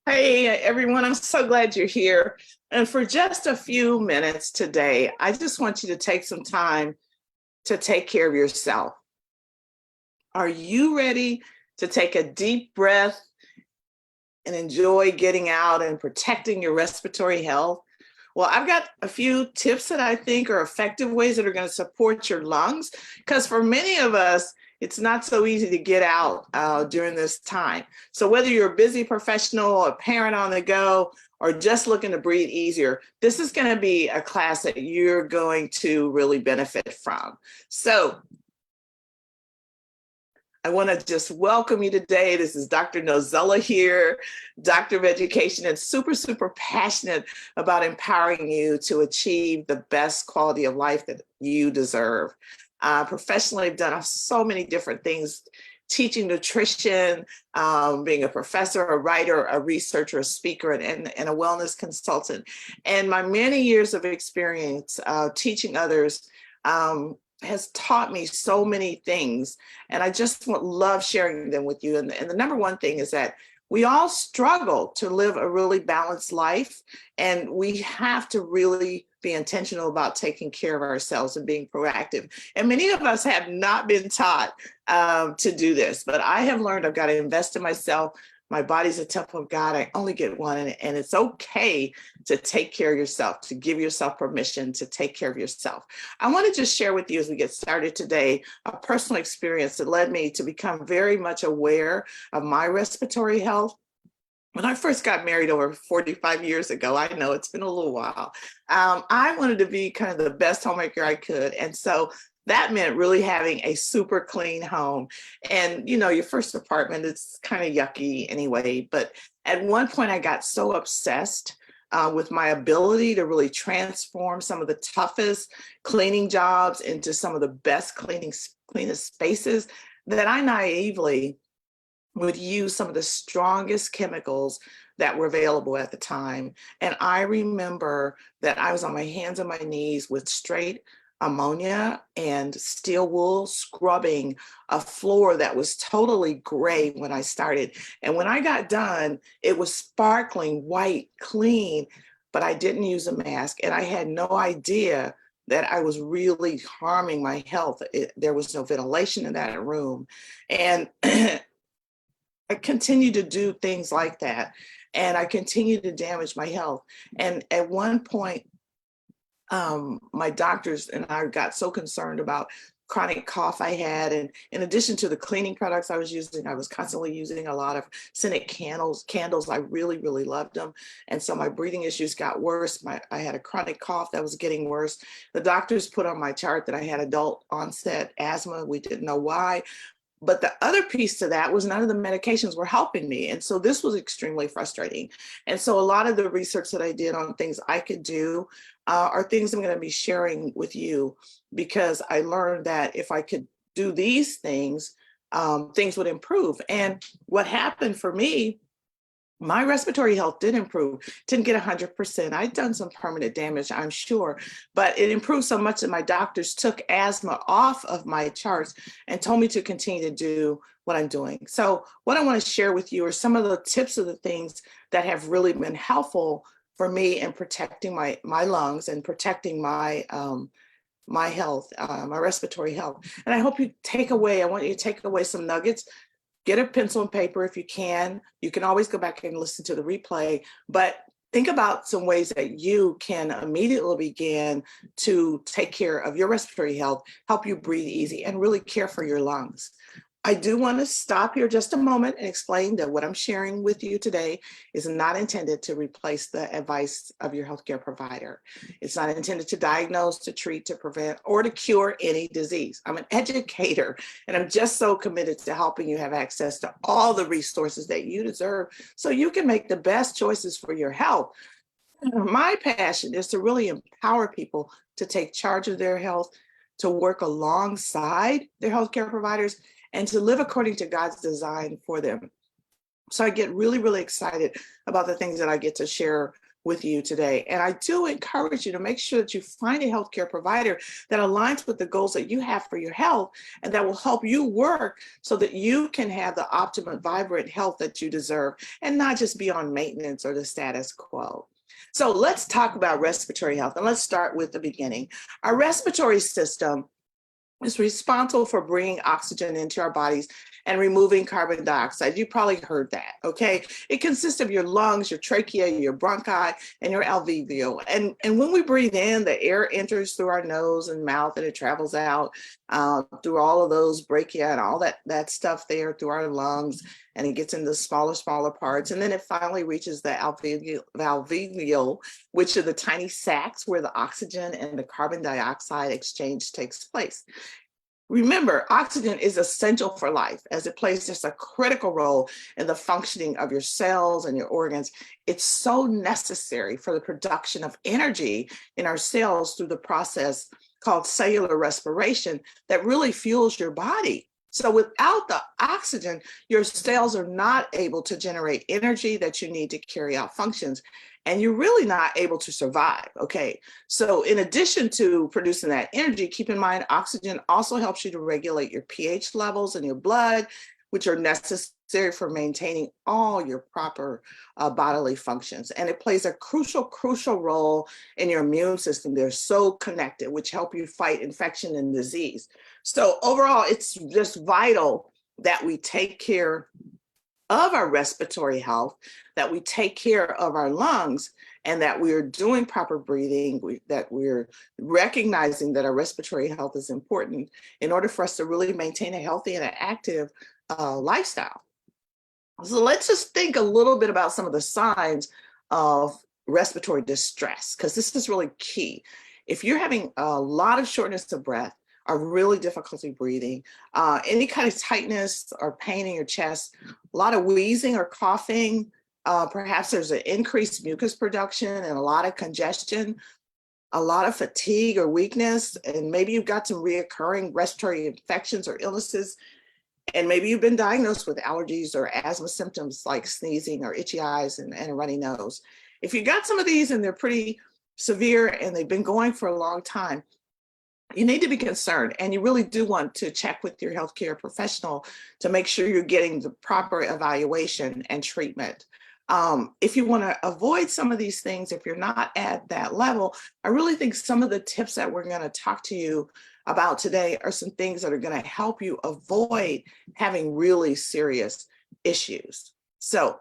Hey everyone, I'm so glad you're here. And for just a few minutes today, I just want you to take some time to take care of yourself. Are you ready to take a deep breath and enjoy getting out and protecting your respiratory health? Well, I've got a few tips that I think are effective ways that are going to support your lungs. Because for many of us, it's not so easy to get out during this time. So, whether you're a busy professional, a parent on the go, or just looking to breathe easier, this is going to be a class that you're going to really benefit from. So, I want to just welcome you today. This is Dr. Nozella here, Doctor of Education, and super passionate about empowering you to achieve the best quality of life that you deserve. Professionally, I've done so many different things, teaching nutrition, being a professor, a writer, a researcher, a speaker, and a wellness consultant. And my many years of experience teaching others has taught me so many things, and I just love sharing them with you. And the number one thing is that we all struggle to live a really balanced life, and we have to really be intentional about taking care of ourselves and being proactive. And many of us have not been taught to do this, but I have learned I've got to invest in myself. My body's a temple of God. I only get one, and it's okay to take care of yourself, to give yourself permission to take care of yourself. I want to just share with you as we get started today a personal experience that led me to become very much aware of my respiratory health. When I first got married over 45 years ago, I know it's been a little while, I wanted to be kind of the best homemaker I could. And so that meant really having a super clean home. And, you know, your first apartment, it's kind of yucky anyway. But at one point, I got so obsessed with my ability to really transform some of the toughest cleaning jobs into some of the best cleanest spaces that I naively would use some of the strongest chemicals that were available at the time. And I remember that I was on my hands and my knees with straight ammonia and steel wool scrubbing a floor that was totally gray when I started. And when I got done, it was sparkling white, clean, but I didn't use a mask. And I had no idea that I was really harming my health. There was no ventilation in that room. And I continue to do things like that, and I continue to damage my health. And at one point, my doctors and I got so concerned about chronic cough I had. And in addition to the cleaning products I was using, I was constantly using a lot of scented candles. I really loved them. And so my breathing issues got worse. I had a chronic cough that was getting worse. The doctors put on my chart that I had adult onset asthma. We didn't know why. But the other piece to that was none of the medications were helping me. And so this was extremely frustrating. And so a lot of the research that I did on things I could do are things I'm going to be sharing with you, because I learned that if I could do these things, things would improve. And what happened for me, my respiratory health did improve. Didn't get 100%. I'd done some permanent damage, I'm sure, but it improved so much that my doctors took asthma off of my charts and told me to continue to do what I'm doing. So what I want to share with you are some of the tips of the things that have really been helpful for me in protecting my lungs and protecting my health, my respiratory health. And I hope I want you to take away some nuggets. Get a pencil and paper if you can. You can always go back and listen to the replay, but think about some ways that you can immediately begin to take care of your respiratory health, help you breathe easy, and really care for your lungs. I do want to stop here just a moment and explain that what I'm sharing with you today is not intended to replace the advice of your healthcare provider. It's not intended to diagnose, to treat, to prevent, or to cure any disease. I'm an educator, and I'm just so committed to helping you have access to all the resources that you deserve so you can make the best choices for your health. My passion is to really empower people to take charge of their health, to work alongside their healthcare providers, and to live according to God's design for them. So I get really excited about the things that I get to share with you today. And I do encourage you to make sure that you find a healthcare provider that aligns with the goals that you have for your health and that will help you work so that you can have the optimum, vibrant health that you deserve and not just be on maintenance or the status quo. So let's talk about respiratory health, and let's start with the beginning. Our respiratory system is responsible for bringing oxygen into our bodies and removing carbon dioxide. You probably heard that, okay? It consists of your lungs, your trachea, your bronchi, and your alveoli. And when we breathe in, the air enters through our nose and mouth, and it travels out through all of those bronchia and all that stuff there through our lungs, and it gets into smaller parts. And then it finally reaches the alveoli, which are the tiny sacs where the oxygen and the carbon dioxide exchange takes place. Remember, oxygen is essential for life as it plays just a critical role in the functioning of your cells and your organs. It's so necessary for the production of energy in our cells through the process called cellular respiration that really fuels your body. So without the oxygen, your cells are not able to generate energy that you need to carry out functions, and you're really not able to survive, okay? So in addition to producing that energy, keep in mind, oxygen also helps you to regulate your pH levels in your blood, which are necessary for maintaining all your proper bodily functions. And it plays a crucial role in your immune system. They're so connected, which help you fight infection and disease. So overall, it's just vital that we take care of our respiratory health, that we take care of our lungs, and that we're doing proper breathing, that we're recognizing that our respiratory health is important in order for us to really maintain a healthy and an active lifestyle. So let's just think a little bit about some of the signs of respiratory distress, because this is really key. If you're having a lot of shortness of breath, or really difficulty breathing, any kind of tightness or pain in your chest, a lot of wheezing or coughing, perhaps there's an increased mucus production and a lot of congestion, a lot of fatigue or weakness, and maybe you've got some reoccurring respiratory infections or illnesses, and maybe you've been diagnosed with allergies or asthma symptoms like sneezing or itchy eyes and a runny nose. If you got some of these and they're pretty severe and they've been going for a long time, you need to be concerned, and you really do want to check with your healthcare professional to make sure you're getting the proper evaluation and treatment. If you want to avoid some of these things, if you're not at that level, I really think some of the tips that we're going to talk to you about today are some things that are going to help you avoid having really serious issues. So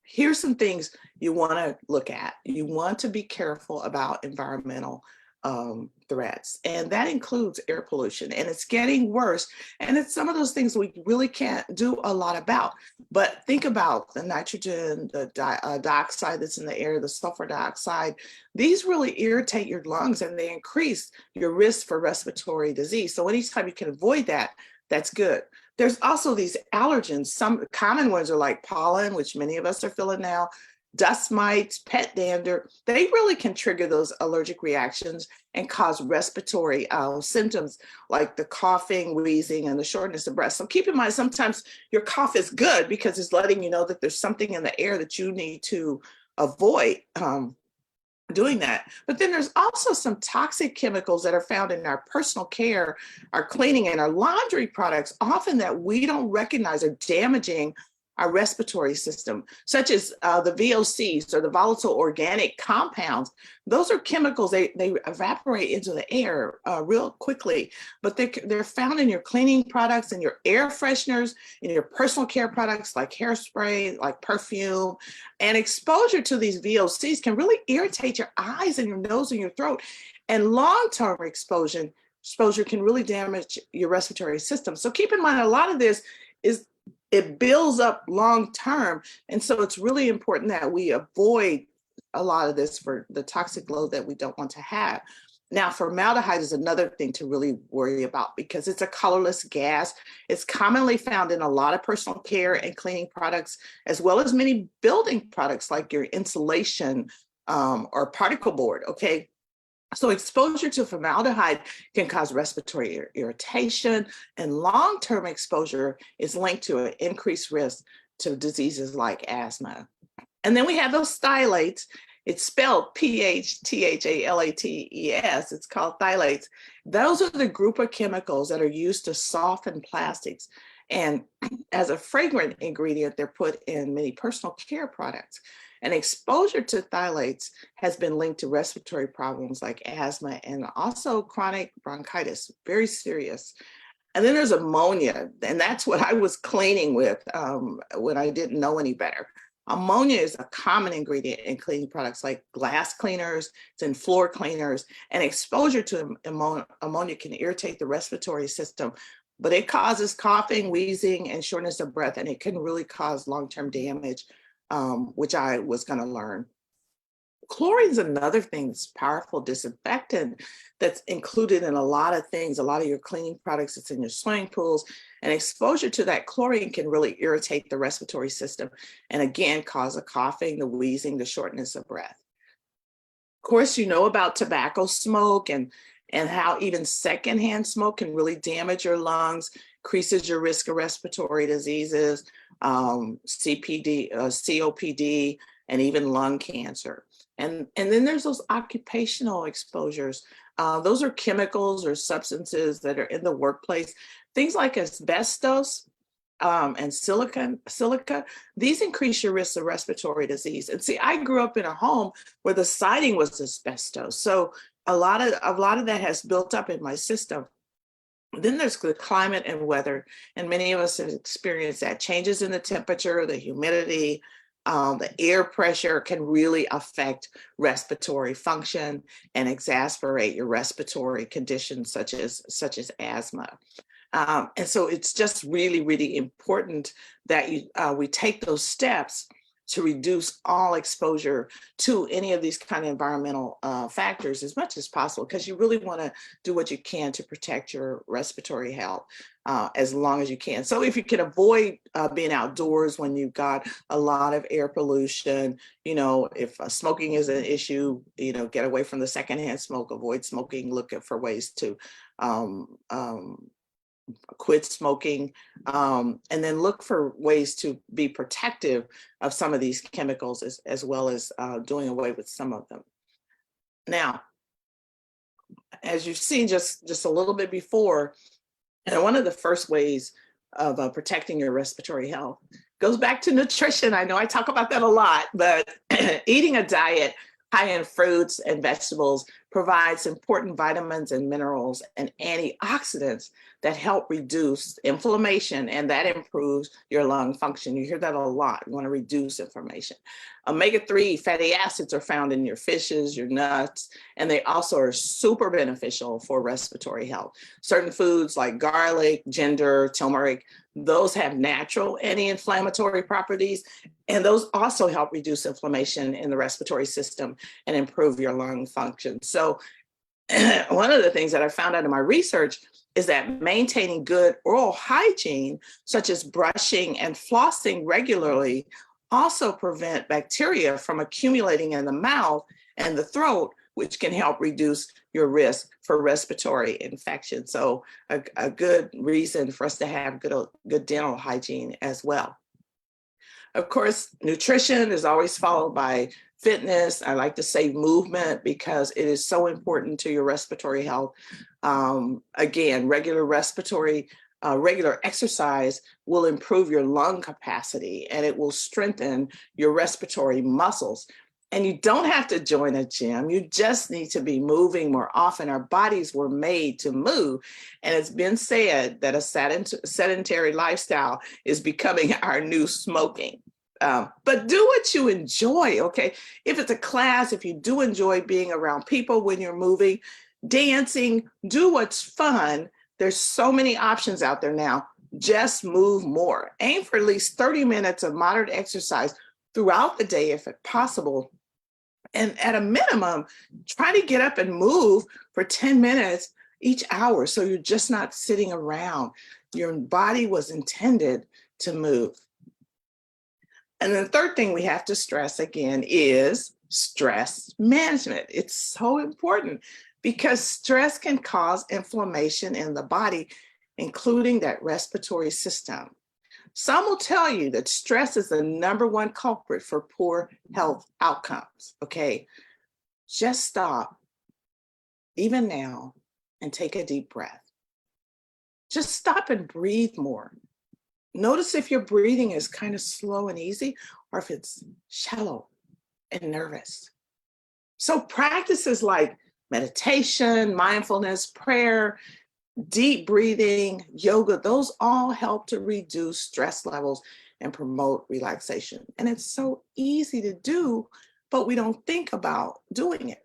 here's some things you want to look at. You want to be careful about environmental threats, and that includes air pollution, and it's getting worse, and it's some of those things we really can't do a lot about. But think about the nitrogen, the dioxide that's in the air, the sulfur dioxide. These really irritate your lungs and they increase your risk for respiratory disease. So anytime you can avoid that, that's good. There's also these allergens. Some common ones are like pollen, which many of us are feeling now, dust mites, pet dander. They really can trigger those allergic reactions and cause respiratory symptoms like the coughing, wheezing, and the shortness of breath. So keep in mind, sometimes your cough is good because it's letting you know that there's something in the air that you need to avoid doing that. But then there's also some toxic chemicals that are found in our personal care, our cleaning, and our laundry products, often that we don't recognize are damaging our respiratory system, such as the VOCs, or the volatile organic compounds. Those are chemicals, they evaporate into the air real quickly, but they're found in your cleaning products and your air fresheners, in your personal care products like hairspray, like perfume. And exposure to these VOCs can really irritate your eyes and your nose and your throat. And long-term exposure can really damage your respiratory system. So keep in mind, a lot of this it builds up long term. And so it's really important that we avoid a lot of this for the toxic load that we don't want to have. Now, formaldehyde is another thing to really worry about because it's a colorless gas. It's commonly found in a lot of personal care and cleaning products, as well as many building products like your insulation or particle board, okay? So exposure to formaldehyde can cause respiratory irritation, and long-term exposure is linked to an increased risk to diseases like asthma. And then we have those phthalates, It's spelled PHTHALATES. It's called phthalates. Those are the group of chemicals that are used to soften plastics. And as a fragrant ingredient, they're put in many personal care products. And exposure to phthalates has been linked to respiratory problems like asthma and also chronic bronchitis, very serious. And then there's ammonia, and that's what I was cleaning with when I didn't know any better. Ammonia is a common ingredient in cleaning products like glass cleaners, it's in floor cleaners, and exposure to ammonia can irritate the respiratory system, but it causes coughing, wheezing, and shortness of breath, and it can really cause long-term damage, which I was gonna learn. Chlorine is another thing that's powerful disinfectant that's included in a lot of things, a lot of your cleaning products. It's in your swimming pools, and exposure to that chlorine can really irritate the respiratory system and again cause a coughing, the wheezing, the shortness of breath. Of course, you know about tobacco smoke and how even secondhand smoke can really damage your lungs, increases your risk of respiratory diseases, COPD, and even lung cancer. And then there's those occupational exposures. Those are chemicals or substances that are in the workplace. Things like asbestos and silica, these increase your risk of respiratory disease. And see, I grew up in a home where the siding was asbestos. So a lot of that has built up in my system. Then there's the climate and weather, and many of us have experienced that. Changes in the temperature, the humidity, the air pressure can really affect respiratory function and exacerbate your respiratory conditions such as asthma. And so it's just really, really important that we take those steps to reduce all exposure to any of these kind of environmental factors as much as possible, because you really want to do what you can to protect your respiratory health as long as you can. So if you can avoid being outdoors when you've got a lot of air pollution, you know, if smoking is an issue, you know, get away from the secondhand smoke, avoid smoking, look for ways to quit smoking, and then look for ways to be protective of some of these chemicals as well as doing away with some of them. Now, as you've seen just a little bit before, and one of the first ways of protecting your respiratory health goes back to nutrition. I know I talk about that a lot, but eating a diet high in fruits and vegetables provides important vitamins and minerals and antioxidants that help reduce inflammation, and that improves your lung function. You hear that a lot. You want to reduce inflammation. Omega-3 fatty acids are found in your fishes, your nuts, and they also are super beneficial for respiratory health. Certain foods like garlic, ginger, turmeric, those have natural anti-inflammatory properties, and those also help reduce inflammation in the respiratory system and improve your lung function. So one of the things that I found out in my research is that maintaining good oral hygiene, such as brushing and flossing regularly, also prevent bacteria from accumulating in the mouth and the throat, which can help reduce your risk for respiratory infection. So a good reason for us to have good dental hygiene as well. Of course, nutrition is always followed by fitness. I like to say movement because it is so important to your respiratory health. Again, regular exercise will improve your lung capacity and it will strengthen your respiratory muscles. And you don't have to join a gym. You just need to be moving more often. Our bodies were made to move. And it's been said that a sedentary lifestyle is becoming our new smoking. But do what you enjoy, okay? If it's a class, if you do enjoy being around people when you're moving, dancing, do what's fun. There's so many options out there now. Just move more. Aim for at least 30 minutes of moderate exercise throughout the day if possible. And at a minimum, try to get up and move for 10 minutes each hour so you're just not sitting around. Your body was intended to move. And the third thing we have to stress again is stress management. It's so important because stress can cause inflammation in the body, including that respiratory system. Some will tell you that stress is the #1 culprit for poor health outcomes, okay? Just stop, even now, and take a deep breath. Just stop and breathe more. Notice if your breathing is kind of slow and easy, or if it's shallow and nervous. So practices like meditation, mindfulness, prayer, deep breathing, yoga, those all help to reduce stress levels and promote relaxation. And it's so easy to do, but we don't think about doing it.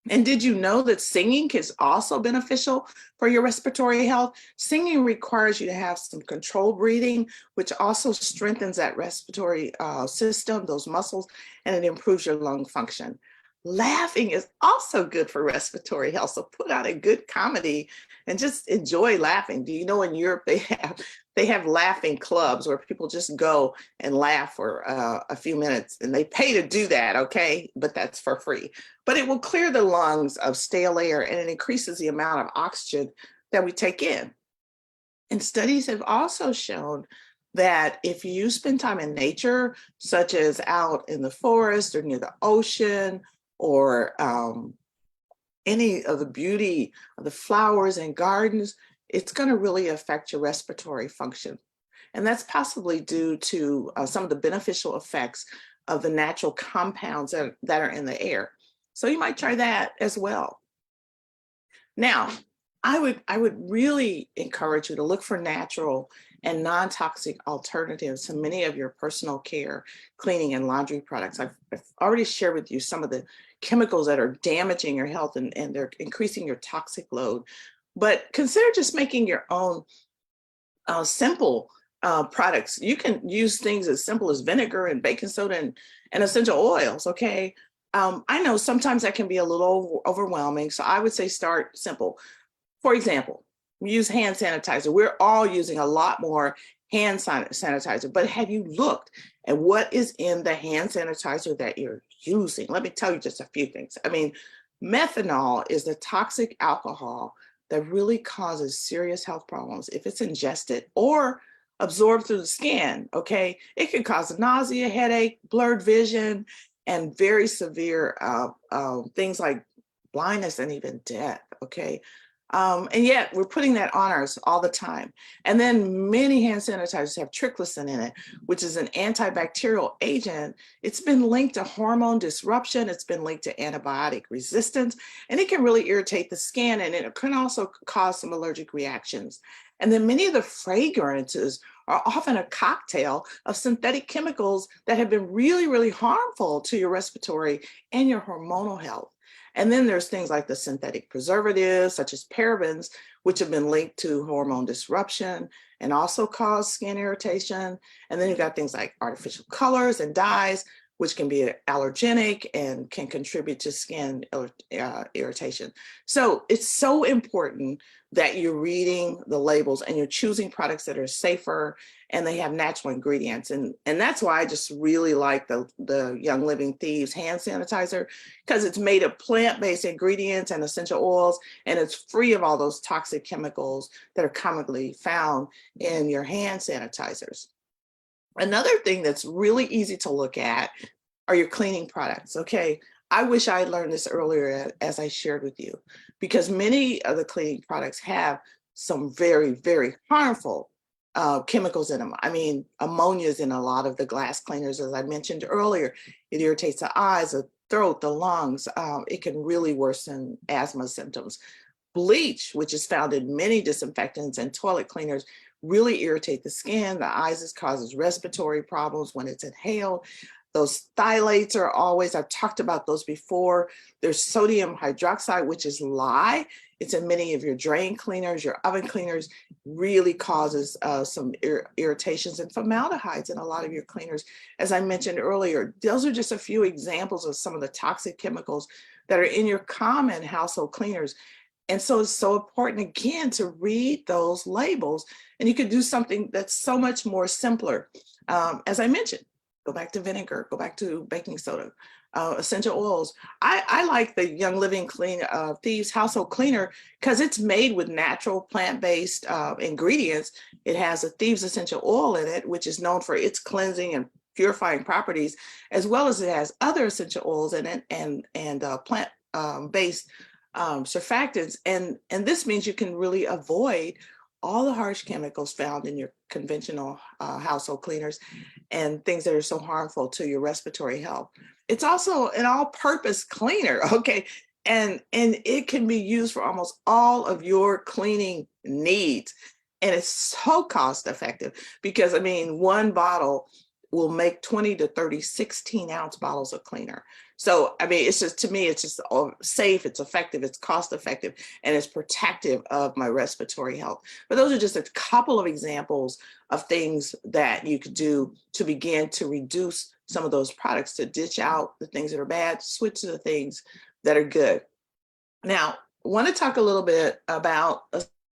And did you know that singing is also beneficial for your respiratory health? Singing requires you to have some controlled breathing, which also strengthens that respiratory system, those muscles, and it improves your lung function. Laughing is also good for respiratory health. So put on a good comedy and just enjoy laughing. Do you know in Europe they have laughing clubs where people just go and laugh for a few minutes, and they pay to do that, okay? But that's for free. But it will clear the lungs of stale air, and it increases the amount of oxygen that we take in. And studies have also shown that if you spend time in nature, such as out in the forest or near the ocean, or any of the beauty of the flowers and gardens, it's going to really affect your respiratory function. And that's possibly due to some of the beneficial effects of the natural compounds that are in the air. So you might try that as well. Now, I would really encourage you to look for natural and non-toxic alternatives to many of your personal care, cleaning, and laundry products. I've already shared with you some of the chemicals that are damaging your health, and they're increasing your toxic load. But consider just making your own simple products. You can use things as simple as vinegar and baking soda and essential oils, okay? I know sometimes that can be a little overwhelming, so I would say start simple. For example, use hand sanitizer. We're all using a lot more hand sanitizer, but have you looked at what is in the hand sanitizer that you're using? Let me tell you just a few things. I mean, methanol is the toxic alcohol that really causes serious health problems if it's ingested or absorbed through the skin, okay? It can cause nausea, headache, blurred vision, and very severe things like blindness and even death, okay? And yet we're putting that on us all the time. And then many hand sanitizers have triclosan in it, which is an antibacterial agent. It's been linked to hormone disruption. It's been linked to antibiotic resistance, and it can really irritate the skin, and it can also cause some allergic reactions. And then many of the fragrances are often a cocktail of synthetic chemicals that have been really, really harmful to your respiratory and your hormonal health. And then there's things like the synthetic preservatives, such as parabens, which have been linked to hormone disruption and also cause skin irritation. And then you've got things like artificial colors and dyes, which can be allergenic and can contribute to skin irritation. So it's so important that you're reading the labels and you're choosing products that are safer and they have natural ingredients. And that's why I just really like the Young Living Thieves hand sanitizer, because it's made of plant-based ingredients and essential oils, and it's free of all those toxic chemicals that are commonly found in your hand sanitizers. Another thing that's really easy to look at are your cleaning products, okay? I wish I had learned this earlier as I shared with you, because many of the cleaning products have some very, very harmful chemicals in them. I mean, ammonia is in a lot of the glass cleaners, as I mentioned earlier. It irritates the eyes, the throat, the lungs. It can really worsen asthma symptoms. Bleach, which is found in many disinfectants and toilet cleaners, really irritate the skin. The eyes, it causes respiratory problems when it's inhaled. Those phthalates are always, I've talked about those before. There's sodium hydroxide, which is lye. It's in many of your drain cleaners, your oven cleaners, really causes some irritations, and formaldehydes in a lot of your cleaners. As I mentioned earlier, those are just a few examples of some of the toxic chemicals that are in your common household cleaners. And so it's so important, again, to read those labels. And you could do something that's so much more simpler. As I mentioned, Go back to vinegar, go back to baking soda, essential oils. I like the Young Living Thieves Household Cleaner because it's made with natural plant-based ingredients. It has a Thieves essential oil in it, which is known for its cleansing and purifying properties, as well as it has other essential oils in it and plant based surfactants. And this means you can really avoid all the harsh chemicals found in your conventional household cleaners and things that are so harmful to your respiratory health. It's also an all-purpose cleaner, okay? And it can be used for almost all of your cleaning needs. And it's so cost effective because, I mean, one bottle will make 20 to 30 16-ounce bottles of cleaner. So, I mean, it's just, to me, it's just safe, it's effective, it's cost effective, and it's protective of my respiratory health. But those are just a couple of examples of things that you could do to begin to reduce some of those products, to ditch out the things that are bad, switch to the things that are good. Now, I want to talk a little bit about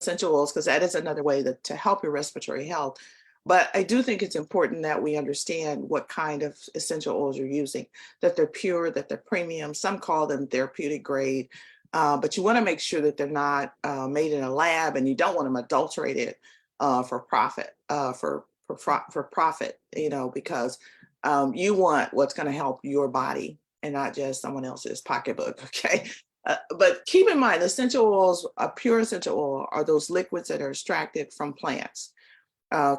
essential oils because that is another way to help your respiratory health. But I do think it's important that we understand what kind of essential oils you're using, that they're pure, that they're premium. Some call them therapeutic grade, but you want to make sure that they're not made in a lab, and you don't want them adulterated for profit, for profit, you know, because you want what's going to help your body and not just someone else's pocketbook, okay? But keep in mind, essential oils, a pure essential oil, are those liquids that are extracted from plants.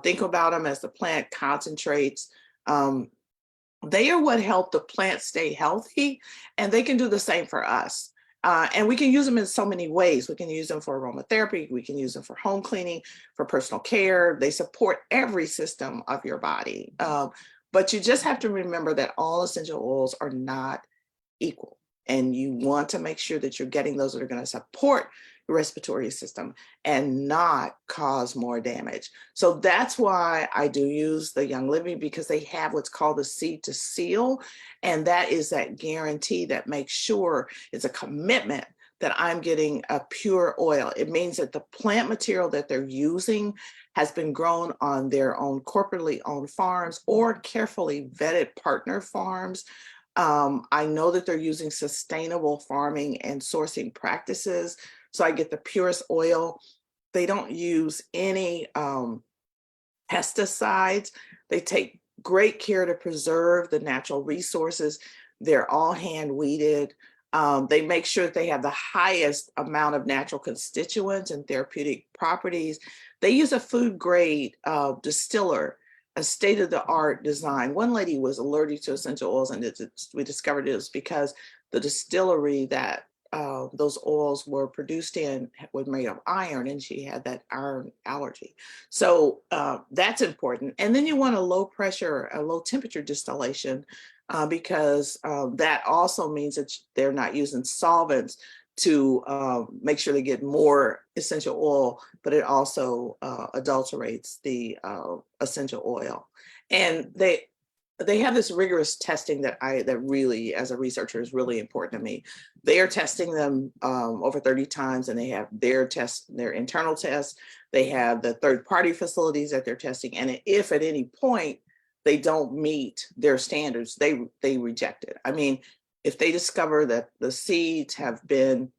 Think about them as the plant concentrates. They are what help the plant stay healthy, and they can do the same for us. And we can use them in so many ways. We can use them for aromatherapy. We can use them for home cleaning, for personal care. They support every system of your body. But you just have to remember that all essential oils are not equal. And you want to make sure that you're getting those that are going to support your respiratory system and not cause more damage. So that's why I do use the Young Living, because they have what's called the seed to seal. And that is that guarantee that makes sure it's a commitment that I'm getting a pure oil. It means that the plant material that they're using has been grown on their own corporately owned farms or carefully vetted partner farms. I know that they're using sustainable farming and sourcing practices, so I get the purest oil. They don't use any pesticides. They take great care to preserve the natural resources. They're all hand weeded. They make sure that they have the highest amount of natural constituents and therapeutic properties. They use a food grade distiller, a state-of-the-art design. One lady was allergic to essential oils, and we discovered it was because the distillery that those oils were produced in was made of iron, and she had that iron allergy. So that's important. And then you want a low pressure, a low temperature distillation, because that also means that they're not using solvents to make sure they get more essential oil, but it also adulterates the essential oil. And they have this rigorous testing that really, as a researcher, is really important to me. They are testing them over 30 times, and they have their tests, their internal tests. They have the third-party facilities that they're testing, and if at any point they don't meet their standards, they reject it. I mean, if they discover that the seeds have been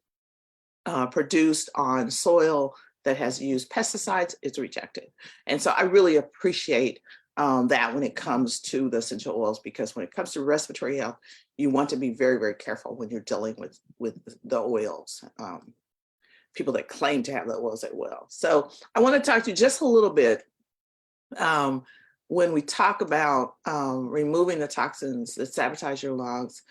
produced on soil that has used pesticides, it's rejected. And so I really appreciate that when it comes to the essential oils, because when it comes to respiratory health, you want to be very, very careful when you're dealing with the oils. People that claim to have the oils as well. So I want to talk to you just a little bit when we talk about removing the toxins that sabotage your lungs.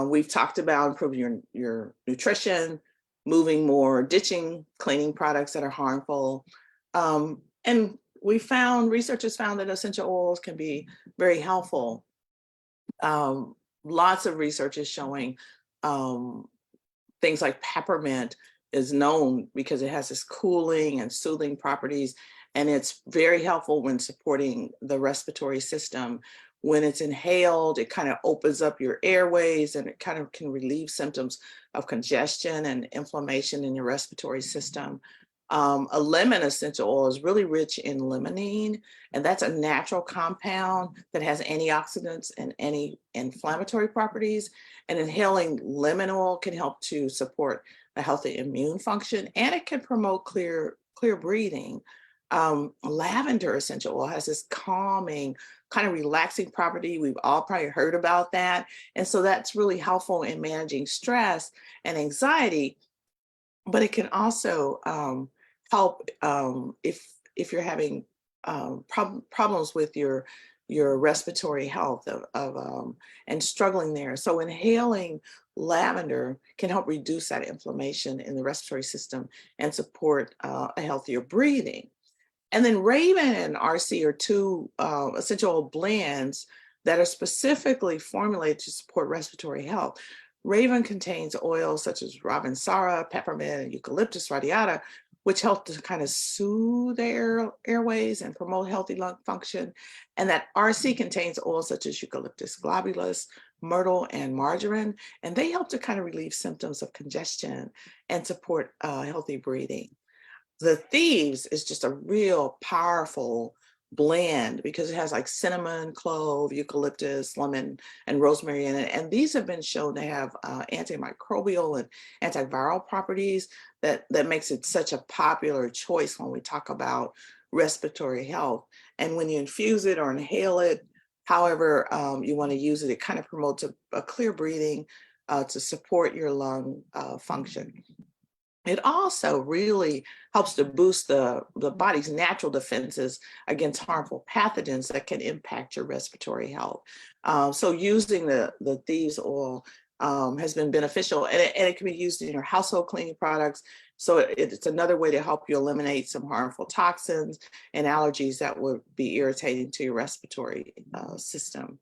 We've talked about improving your nutrition, moving more, ditching cleaning products that are harmful. And researchers found that essential oils can be very helpful. Lots of research is showing things like peppermint is known because it has this cooling and soothing properties, and it's very helpful when supporting the respiratory system. When it's inhaled, it kind of opens up your airways, and it kind of can relieve symptoms of congestion and inflammation in your respiratory system. A lemon essential oil is really rich in limonene, and that's a natural compound that has antioxidants and anti-inflammatory properties. And inhaling lemon oil can help to support a healthy immune function, and it can promote clear breathing. Lavender essential oil has this calming, kind of relaxing property. We've all probably heard about that. And so that's really helpful in managing stress and anxiety, but it can also help if you're having problems with your respiratory health and struggling there. So inhaling lavender can help reduce that inflammation in the respiratory system and support a healthier breathing. And then Raven and RC are two essential oil blends that are specifically formulated to support respiratory health. Raven contains oils such as Ravinsara, peppermint, and eucalyptus radiata, which help to kind of soothe the airways and promote healthy lung function. And that RC contains oils such as eucalyptus globulus, myrtle, and marjoram, and they help to kind of relieve symptoms of congestion and support healthy breathing. The Thieves is just a real powerful blend because it has like cinnamon, clove, eucalyptus, lemon, and rosemary in it. And these have been shown to have antimicrobial and antiviral properties that makes it such a popular choice when we talk about respiratory health. And when you infuse it or inhale it, however you want to use it, it kind of promotes a clear breathing to support your lung function. It also really helps to boost the body's natural defenses against harmful pathogens that can impact your respiratory health. So using the Thieves oil has been beneficial, and it can be used in your household cleaning products. So it's another way to help you eliminate some harmful toxins and allergies that would be irritating to your respiratory system.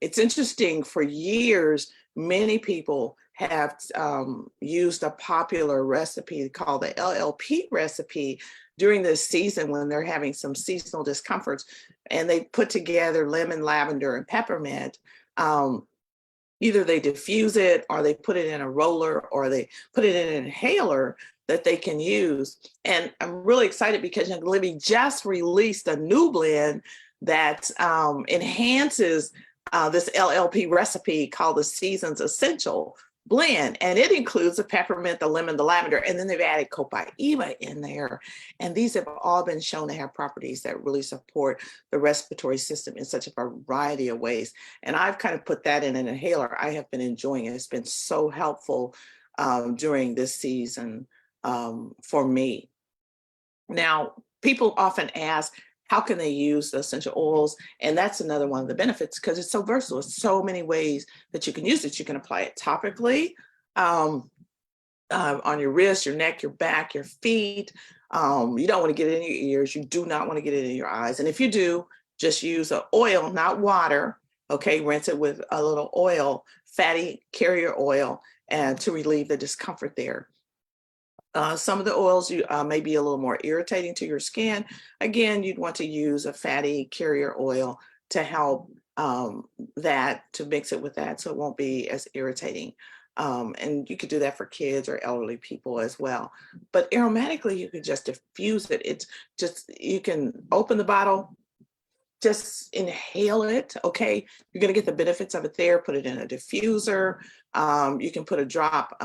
It's interesting, for years, many people have used a popular recipe called the LLP recipe during this season when they're having some seasonal discomforts, and they put together lemon, lavender, and peppermint. Either they diffuse it, or they put it in a roller, or they put it in an inhaler that they can use. And I'm really excited because Young Living just released a new blend that enhances this LLP recipe called the Seasons Essential Blend. And it includes the peppermint, the lemon, the lavender, and then they've added copaiba in there. And these have all been shown to have properties that really support the respiratory system in such a variety of ways. And I've kind of put that in an inhaler. I have been enjoying it. It's been so helpful during this season for me. Now, people often ask, how can they use the essential oils? And that's another one of the benefits, because it's so versatile. There's so many ways that you can use it. You can apply it topically on your wrist, your neck, your back, your feet. You don't want to get it in your ears. You do not want to get it in your eyes. And if you do, just use an oil, not water. Okay, rinse it with a little oil, fatty carrier oil, and to relieve the discomfort there. Some of the oils may be a little more irritating to your skin. Again, you'd want to use a fatty carrier oil to help to mix it with that, so it won't be as irritating. And you could do that for kids or elderly people as well. But aromatically, you could just diffuse it. It's just, you can open the bottle, just inhale it, okay? You're gonna get the benefits of it there. Put it in a diffuser. You can put a drop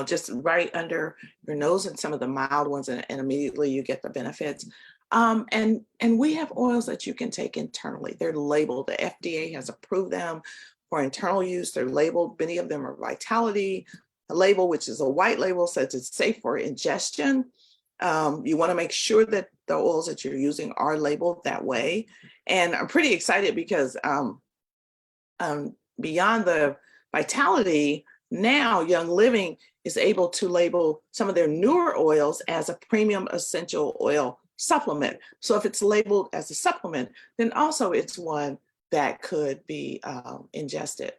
just right under your nose and some of the mild ones, and immediately you get the benefits. And we have oils that you can take internally. They're labeled. The FDA has approved them for internal use. They're labeled. Many of them are Vitality. A label, which is a white label, says it's safe for ingestion. You want to make sure that the oils that you're using are labeled that way. And I'm pretty excited because beyond the Vitality, now Young Living is able to label some of their newer oils as a premium essential oil supplement. So if it's labeled as a supplement, then also it's one that could be ingested.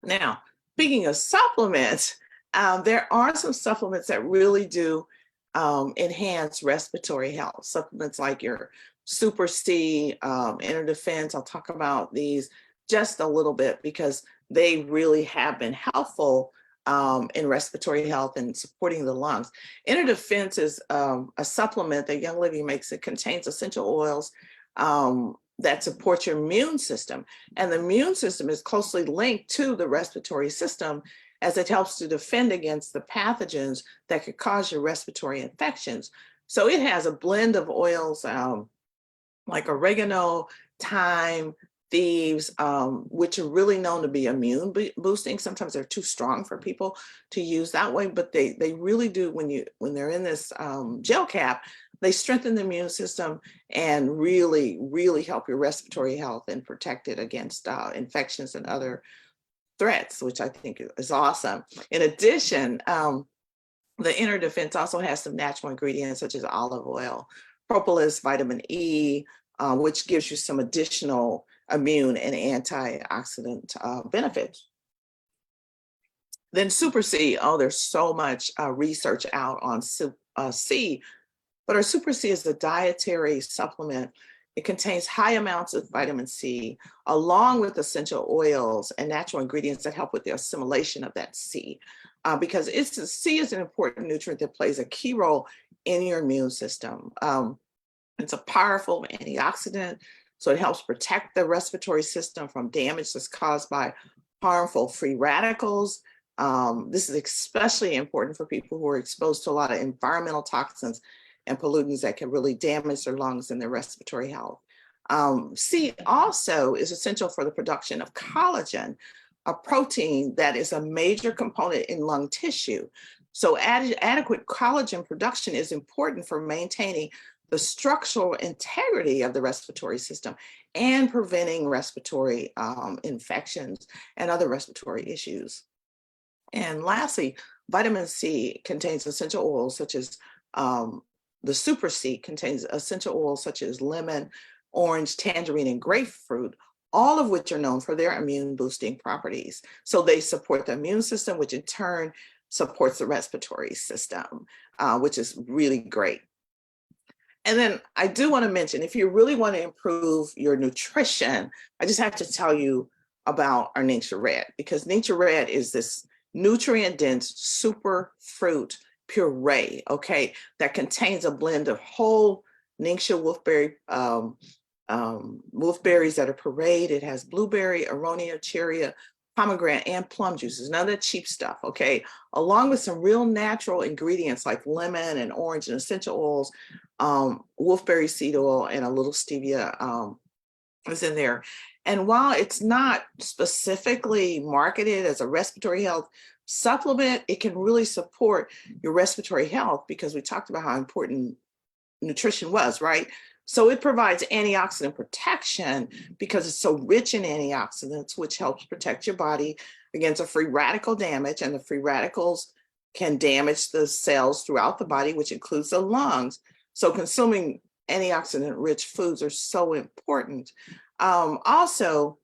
Now, speaking of supplements, there are some supplements that really do enhance respiratory health. Supplements like your Super C, Inner Defense. I'll talk about these just a little bit because they really have been helpful in respiratory health and supporting the lungs. Inner Defense is a supplement that Young Living makes. It contains essential oils that support your immune system. And the immune system is closely linked to the respiratory system, as it helps to defend against the pathogens that could cause your respiratory infections. So it has a blend of oils like oregano, thyme, thieves, which are really known to be immune boosting. Sometimes they're too strong for people to use that way, but they really do, when they're in this gel cap, they strengthen the immune system and really, really help your respiratory health and protect it against infections and other threats, which I think is awesome. In addition, the Inner Defense also has some natural ingredients such as olive oil, propolis, vitamin E, which gives you some additional immune and antioxidant benefits. Then Super C, oh, there's so much research out on C, but our Super C is a dietary supplement. It contains high amounts of vitamin C, along with essential oils and natural ingredients that help with the assimilation of that C, because C is an important nutrient that plays a key role in your immune system. It's a powerful antioxidant, so it helps protect the respiratory system from damage that's caused by harmful free radicals. This is especially important for people who are exposed to a lot of environmental toxins and pollutants that can really damage their lungs and their respiratory health. C also is essential for the production of collagen, a protein that is a major component in lung tissue. So adequate collagen production is important for maintaining the structural integrity of the respiratory system and preventing respiratory infections and other respiratory issues. And lastly, vitamin C contains essential oils such as the Super C contains essential oils such as lemon, orange, tangerine, and grapefruit, all of which are known for their immune boosting properties. So they support the immune system, which in turn supports the respiratory system, which is really great. And then I do want to mention, if you really want to improve your nutrition, I just have to tell you about our Ningxia Red, because Ningxia Red is this nutrient-dense super fruit puree, okay, that contains a blend of whole Ningxia wolfberries that are pureed. It has blueberry, aronia, cherry, pomegranate, and plum juices, none of that cheap stuff, okay, along with some real natural ingredients like lemon and orange and essential oils, wolfberry seed oil, and a little stevia is in there. And while it's not specifically marketed as a respiratory health supplement, it can really support your respiratory health, because we talked about how important nutrition was, right? So it provides antioxidant protection because it's so rich in antioxidants, which helps protect your body against a free radical damage. And the free radicals can damage the cells throughout the body, which includes the lungs. So consuming antioxidant-rich foods are so important. Also,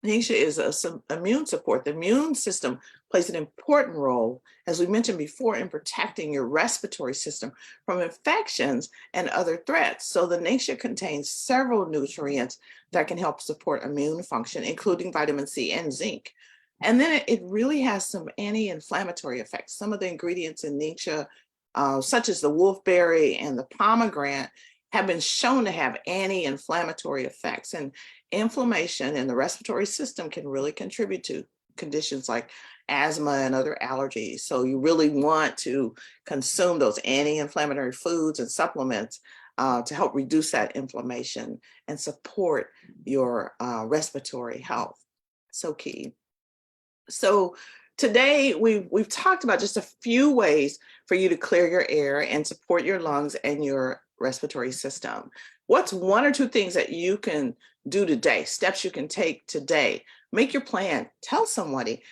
Ningxia is some immune support. The immune system plays an important role, as we mentioned before, in protecting your respiratory system from infections and other threats. So the Ningxia contains several nutrients that can help support immune function, including vitamin C and zinc. And then it really has some anti-inflammatory effects. Some of the ingredients in Ningxia, such as the wolfberry and the pomegranate, have been shown to have anti-inflammatory effects, and inflammation in the respiratory system can really contribute to conditions like asthma and other allergies. So you really want to consume those anti-inflammatory foods and supplements to help reduce that inflammation and support your respiratory health. So key. So today we've talked about just a few ways for you to clear your air and support your lungs and your respiratory system. What's one or two things that you can do today, steps you can take today? Make your plan, tell somebody,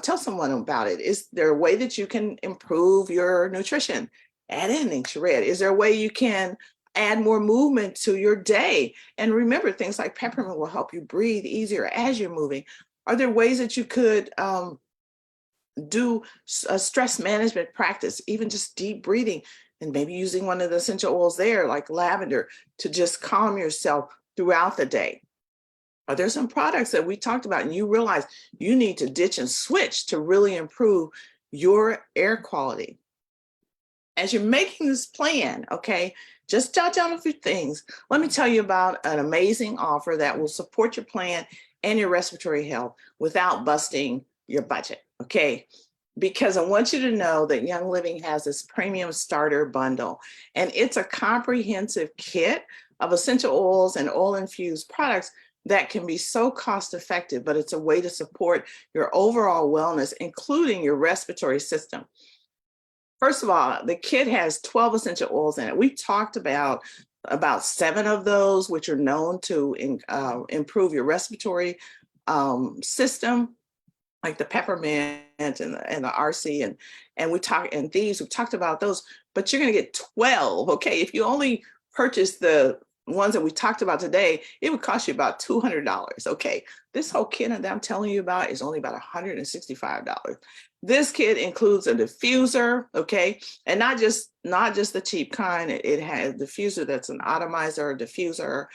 tell someone about it. Is there a way that you can improve your nutrition? Add in Ningxia Red. Is there a way you can add more movement to your day? And remember, things like peppermint will help you breathe easier as you're moving. Are there ways that you could do a stress management practice, even just deep breathing, and maybe using one of the essential oils there, like lavender, to just calm yourself throughout the day? Are there some products that we talked about and you realize you need to ditch and switch to really improve your air quality? As you're making this plan, okay, just jot down a few things. Let me tell you about an amazing offer that will support your plan and your respiratory health without busting your budget, okay? Because I want you to know that Young Living has this premium starter bundle, and it's a comprehensive kit of essential oils and oil infused products that can be so cost effective, but it's a way to support your overall wellness, including your respiratory system. First of all, the kit has 12 essential oils in it. We talked about 7 of those, which are known to improve your respiratory system, like the peppermint and the RC and we talked about those, but you're going to get 12. Okay, if you only purchase the ones that we talked about today, it would cost you about $200. Okay, this whole kit that I'm telling you about is only about $165. This kit includes a diffuser, okay, and not just the cheap kind. It has a diffuser that's an atomizer, diffuser.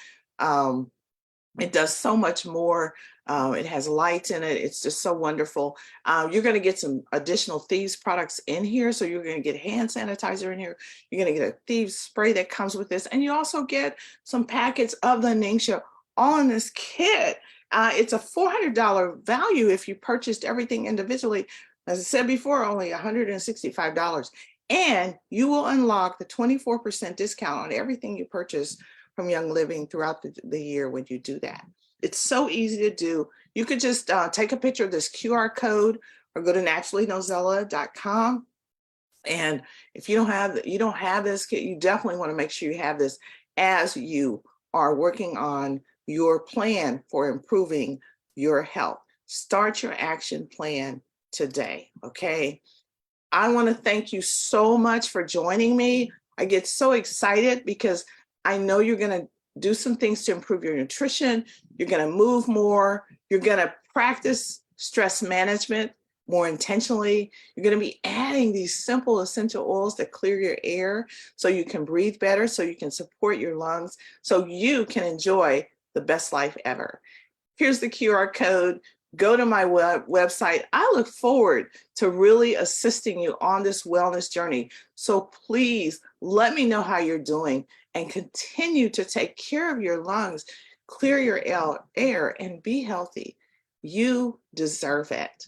It does so much more. It has lights in it. It's just so wonderful. You're going to get some additional Thieves products in here. So you're going to get hand sanitizer in here. You're going to get a Thieves spray that comes with this. And you also get some packets of the Ningxia all in this kit. It's a $400 value if you purchased everything individually. As I said before, only $165. And you will unlock the 24% discount on everything you purchase from Young Living throughout the year when you do that. It's so easy to do. You could just take a picture of this QR code or go to naturallynozella.com. And if you don't have this kit, you definitely want to make sure you have this as you are working on your plan for improving your health. Start your action plan today, okay? I want to thank you so much for joining me. I get so excited because I know you're going to do some things to improve your nutrition. You're going to move more. You're going to practice stress management more intentionally. You're going to be adding these simple essential oils that clear your air so you can breathe better, so you can support your lungs, so you can enjoy the best life ever. Here's the QR code. Go to my website. I look forward to really assisting you on this wellness journey. So please let me know how you're doing and continue to take care of your lungs, clear your air, and be healthy. You deserve it.